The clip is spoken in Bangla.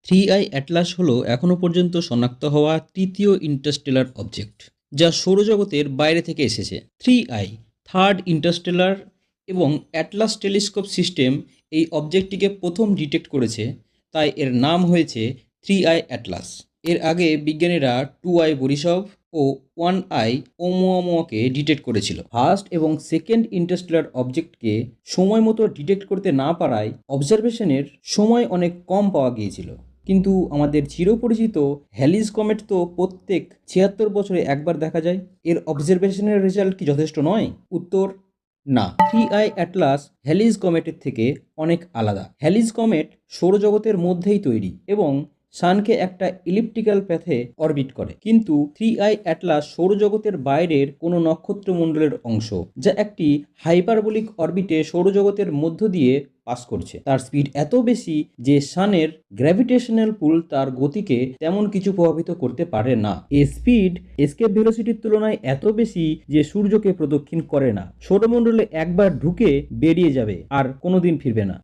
থ্রি আই অ্যাটলাস হলো এখনও পর্যন্ত শনাক্ত হওয়া তৃতীয় ইন্টারস্টেলার অবজেক্ট, যা সৌরজগতের বাইরে থেকে এসেছে। থ্রি আই থার্ড ইন্টারস্টেলার এবং অ্যাটলাস টেলিস্কোপ সিস্টেম এই অবজেক্টটিকে প্রথম ডিটেক্ট করেছে, তাই এর নাম হয়েছে থ্রি আই অ্যাটলাস। এর আগে বিজ্ঞানীরা টু আই বরিসভ ও ওয়ান আই ওমুয়ামুয়াকে ডিটেক্ট করেছিল। ফার্স্ট এবং সেকেন্ড ইন্টারস্টেলার অবজেক্টকে সময় মতো ডিটেক্ট করতে না পারায় অবজারভেশনের সময় অনেক কম পাওয়া গিয়েছিল। কিন্তু আমাদের চিরপরিচিত হ্যালিজ কমেট তো প্রত্যেক ৭৬ বছরে একবার দেখা যায়। এর অবজারভেশনের রেজাল্ট কি যথেষ্ট নয়? উত্তর না। থ্রি আই অ্যাটলাস হ্যালিজ কমেটের থেকে অনেক আলাদা। হ্যালিজ কমেট সৌরজগতের মধ্যেই তৈরি এবং সানকে একটা ইলিপ্টিক্যাল প্যাথে অরবিট করে, কিন্তু থ্রি আই অ্যাটলাস সৌরজগতের বাইরের কোনো নক্ষত্রমণ্ডলের অংশ, যা একটি হাইপারবোলিক অরবিটে সৌরজগতের মধ্য দিয়ে পাস করছে। তার স্পিড এত বেশি যে সানের গ্র্যাভিটেশনাল পুল তার গতিকে তেমন কিছু প্রভাবিত করতে পারে না। এই স্পিড এসকেপ ভেলোসিটির তুলনায় এত বেশি যে সূর্যকে প্রদক্ষিণ করে না, সৌরমণ্ডলে একবার ঢুকে বেরিয়ে যাবে আর কোনোদিন ফিরবে না।